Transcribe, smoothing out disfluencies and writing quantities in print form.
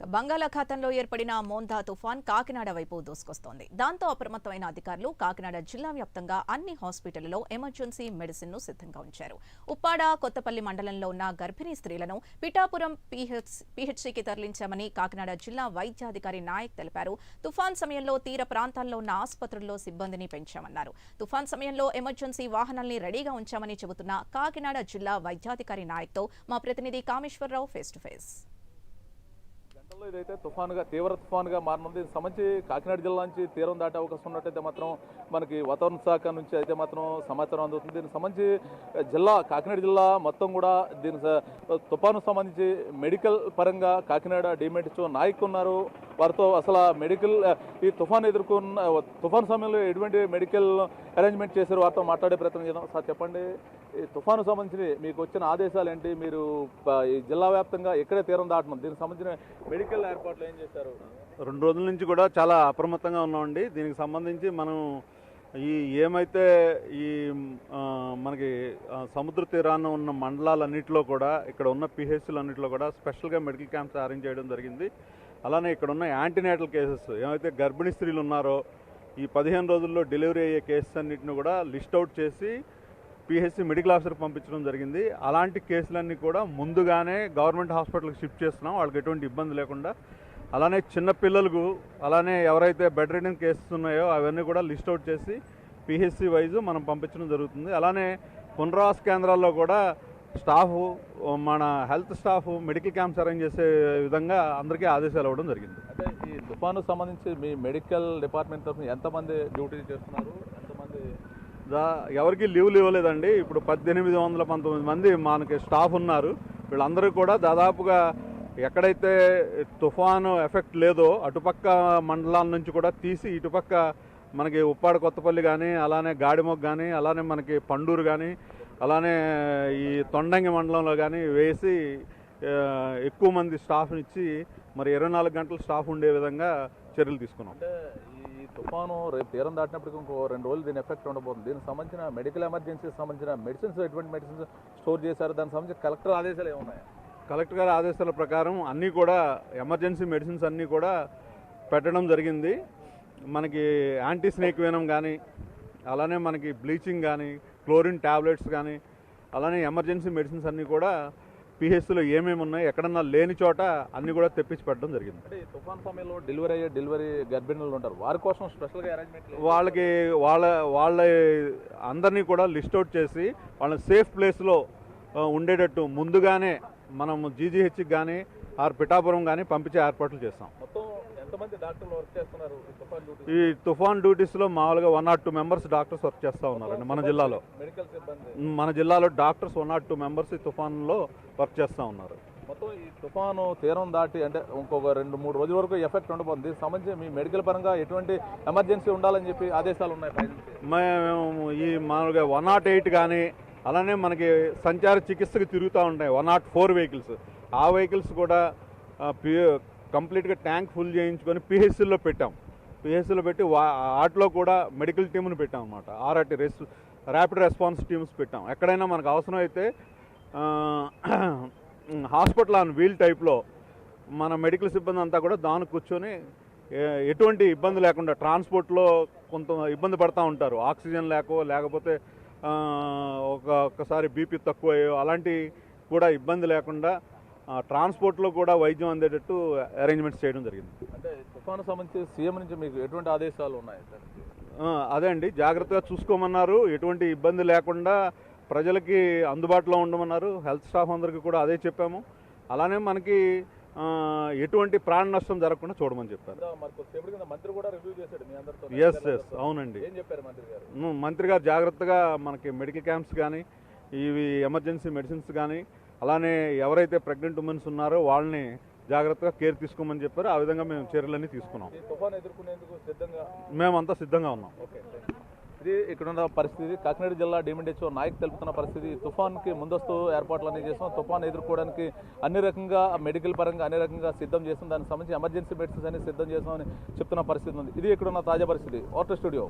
బంగాళాఖాతంలో ఏర్పడిన మోందా తుఫాన్ కాకినాడ వైపు దూసుకొస్తోంది. దాంతో అప్రమత్తమైన అధికారులు కాకినాడ జిల్లా వ్యాప్తంగా అన్ని హాస్పిటళ్లలో ఎమర్జెన్సీ మెడిసిన్ ను సిద్ధంగా ఉంచారు. ఉప్పాడ, కొత్తపల్లి మండలంలో ఉన్న గర్భిణీ స్త్రీలను పిఠాపురం పీహెచ్సీకి తరలించామని కాకినాడ జిల్లా వైద్యాధికారి నాయక్ తెలిపారు. తుఫాన్ సమయంలో తీర ప్రాంతాల్లో ఉన్న ఆసుపత్రుల్లో సిబ్బందిని పెంచామన్నారు. తుఫాన్ సమయంలో ఎమర్జెన్సీ వాహనాల్ని రెడీగా ఉంచామని చెబుతున్న కాకినాడ జిల్లా వైద్యాధికారి నాయక్తో మా ప్రతినిధి కామేశ్వరరావు ఫేస్ టు ఫేస్. ఇదైతే తీవ్ర తుఫానుగా మారనుంది. దీనికి సంబంధించి కాకినాడ జిల్లా నుంచి తీరం దాటే అవకాశం ఉన్నట్టయితే మాత్రం మనకి వాతావరణ శాఖ నుంచి అయితే మాత్రం సమాచారం అందుతుంది. దీనికి సంబంధించి కాకినాడ జిల్లా మొత్తం కూడా తుఫాను సంబంధించి మెడికల్ పరంగా కాకినాడ డిఎంహెచ్ఓ నాయక్ ఉన్నారు. వారితో అసలు మెడికల్ ఈ తుఫాను సమయంలో ఎటువంటి మెడికల్ అరేంజ్మెంట్ చేశారు వారితో మాట్లాడే ప్రయత్నం చేద్దాం. సార్ చెప్పండి, ఈ తుఫాను సంబంధించి మీకు వచ్చిన ఆదేశాలు ఏంటి? మీరు ఈ జిల్లా వ్యాప్తంగా ఎక్కడే తీరం దాటడం, దీనికి సంబంధించిన మెడికల్ ఏర్పాట్లు ఏం చేశారు? 2 రోజుల నుంచి కూడా చాలా అప్రమత్తంగా ఉన్నామండి. దీనికి సంబంధించి మనం ఏమైతే మనకి సముద్ర తీరాన ఉన్న మండలాలన్నింటిలో కూడా ఇక్కడ ఉన్న పిహెచ్సీలన్నింటిలో కూడా స్పెషల్గా మెడికల్ క్యాంప్స్ అరేంజ్ చేయడం జరిగింది. అలానే ఇక్కడ ఉన్న యాంటీనేటల్ కేసెస్ ఏమైతే గర్భిణీ స్త్రీలు ఉన్నారో ఈ 15 రోజుల్లో డెలివరీ అయ్యే కేసెస్ అన్నింటిని కూడా లిస్ట్ అవుట్ చేసి పిహెచ్సి మెడికల్ ఆఫీసర్ పంపించడం జరిగింది. అలాంటి కేసులన్నీ కూడా ముందుగానే గవర్నమెంట్ హాస్పిటల్కి షిఫ్ట్ చేస్తున్నాం, వాళ్ళకి ఎటువంటి ఇబ్బంది లేకుండా. అలానే చిన్నపిల్లలకు, అలానే ఎవరైతే బెడ్ రిడెన్ కేసెస్ ఉన్నాయో అవన్నీ కూడా లిస్ట్ అవుట్ చేసి పిహెచ్సి వైజ్ మనం పంపించడం జరుగుతుంది. అలానే పునరావాస కేంద్రాల్లో కూడా స్టాఫ్, మన health staff medical camps arrange చేసే విధంగా అందరికీ ఆదేశాలు ఇవ్వడం జరిగింది. అంటే ఈ తుఫాను సంబంధించి మీ మెడికల్ డిపార్ట్మెంట్ తరఫున ఎంతమంది డ్యూటీ చేస్తున్నారు? ఎంతమంది? ఎవరికి లీవ్లు ఇవ్వలేదండి. ఇప్పుడు 1819 మంది మనకి స్టాఫ్ ఉన్నారు. వీళ్ళందరూ కూడా దాదాపుగా ఎక్కడైతే తుఫాను ఎఫెక్ట్ లేదో అటుపక్క మండలాల నుంచి కూడా తీసి ఇటుపక్క మనకి ఉప్పాడ, కొత్తపల్లి కానీ, అలానే గాడిమొగ్గ కానీ, అలానే మనకి పండూరు కానీ, అలానే ఈ తొండంగి మండలంలో కానీ వేసి ఎక్కువ మంది స్టాఫ్ని ఇచ్చి మరి 24 గంటలు స్టాఫ్ ఉండే విధంగా చర్యలు తీసుకున్నాం. అంటే ఈ తుఫాను రేపు తీరం దాటినప్పటికీ ఇంకో 2 రోజులు దీని ఎఫెక్ట్ ఉండబోతుంది. దీనికి సంబంధించిన మెడికల్ ఎమర్జెన్సీకి సంబంధించిన మెడిసిన్స్, ఎటువంటి మెడిసిన్స్ స్టోర్ చేశారు? దానికి సంబంధించి కలెక్టర్ ఆదేశాలు ఏమున్నాయి? కలెక్టర్ గారి ఆదేశాల ప్రకారం అన్నీ కూడా ఎమర్జెన్సీ మెడిసిన్స్ అన్నీ కూడా పెట్టడం జరిగింది. మనకి యాంటీ స్నేక్ వెనం కానీ, అలానే మనకి బ్లీచింగ్ కానీ, క్లోరిన్ ట్యాబ్లెట్స్ కానీ, అలానే ఎమర్జెన్సీ మెడిసిన్స్ అన్నీ కూడా పిహెచ్సిలో ఏమేమి ఉన్నాయి, ఎక్కడన్నా లేని చోట అన్నీ కూడా తెప్పించి పెట్టడం జరిగింది. అంటే ఈ తుఫాన్ సమయంలో డెలివరీ గర్భిణులు ఉంటారు, వారి కోసం స్పెషల్గా అరేంజ్మెంట్ వాళ్ళకి వాళ్ళ అందరినీ కూడా లిస్ట్ అవుట్ చేసి వాళ్ళని సేఫ్ ప్లేస్లో ఉండేటట్టు ముందుగానే మనము జీజీహెచ్కి కానీ పిఠాపురం కానీ పంపించే ఏర్పాట్లు చేస్తాం. మొత్తం ఎంతమంది డాక్టర్లు వర్క్ చేస్తున్నారు ఈ తుఫాన్ డ్యూటీస్లో? మామూలుగా 1 or 2 మెంబర్స్ డాక్టర్స్ వర్క్ చేస్తూ ఉన్నారండి మన జిల్లాలో. మెడికల్ సిబ్బంది మన జిల్లాలో డాక్టర్స్ 1 or 2 మెంబర్స్ ఈ తుఫాన్లో వర్క్ చేస్తూ ఉన్నారు. మొత్తం ఈ తుఫాను తీరం దాటి అంటే ఇంకొక 2-3 రోజుల వరకు ఎఫెక్ట్ ఉండబోతుంది. దీనికి సంబంధించి మీ మెడికల్ పరంగా ఎటువంటి ఎమర్జెన్సీ ఉండాలని చెప్పి ఆదేశాలు ఉన్నాయి? మేము ఈ మామూలుగా 108 కానీ, అలానే మనకి సంచార చికిత్సకు తిరుగుతూ ఉంటాయి 104 వెహికల్స్. ఆ వెహికల్స్ కూడా కంప్లీట్గా ట్యాంక్ ఫుల్ చేయించుకొని పిహెచ్సిలో పెట్టాం. పిహెచ్సిలో పెట్టి వాటిలో కూడా మెడికల్ టీమ్ను పెట్టాం అన్నమాట. RRT ర్యాపిడ్ రెస్పాన్స్ టీమ్స్ పెట్టాం. ఎక్కడైనా మనకు అవసరం అయితే హాస్పిటల్ ఆన్ వీల్ టైప్లో మన మెడికల్ సిబ్బంది అంతా కూడా దాని కూర్చొని ఎటువంటి ఇబ్బంది లేకుండా, ట్రాన్స్పోర్ట్లో కొంత ఇబ్బంది పడుతూ ఉంటారు, ఆక్సిజన్ లేకపోతే ఒక్కసారి బీపీ తక్కువయ్యో అలాంటి కూడా ఇబ్బంది లేకుండా ట్రాన్స్పోర్ట్లో కూడా వైద్యం అందేటట్టు అరేంజ్మెంట్స్ చేయడం జరిగింది. అంటే తుఫాను సంబంధించి సీఎం నుంచి మీకు ఎటువంటి ఆదేశాలు ఉన్నాయి? అదే అండి, జాగ్రత్తగా చూసుకోమన్నారు, ఎటువంటి ఇబ్బంది లేకుండా ప్రజలకి అందుబాటులో ఉండమన్నారు. హెల్త్ స్టాఫ్ అందరికీ కూడా అదే చెప్పాము. అలానే మనకి ఎటువంటి ప్రాణ నష్టం జరగకుండా చూడమని చెప్పారు. ఎస్ అవునండి. మంత్రి గారు జాగ్రత్తగా మనకి మెడికల్ క్యాంప్స్ కానీ, ఇవి ఎమర్జెన్సీ మెడిసిన్స్ కానీ, అలానే ఎవరైతే ప్రెగ్నెంట్ ఉమెన్స్ ఉన్నారో వాళ్ళని జాగ్రత్తగా కేర్ తీసుకోమని చెప్పారు. ఆ విధంగా మేము చర్యలన్నీ తీసుకున్నాం. మేమంతా సిద్ధంగా ఉన్నాం. ఇది ఇక్కడున్న పరిస్థితి. కాకినాడ జిల్లా డిఎంహెచ్ఓ నాయక్ తెలుపుతున్న పరిస్థితి. తుఫాన్కి ముందస్తు ఏర్పాట్లు అన్నీ చేస్తాం. తుఫాన్ ఎదుర్కోవడానికి అన్ని రకంగా మెడికల్ పరంగా అన్ని రకంగా సిద్ధం చేస్తాం. దానికి సంబంధించి ఎమర్జెన్సీ మెడిసిన్స్ అన్ని సిద్ధం చేస్తామని చెప్తున్న పరిస్థితి ఉంది. ఇది ఇక్కడున్న తాజా పరిస్థితి. Art studio.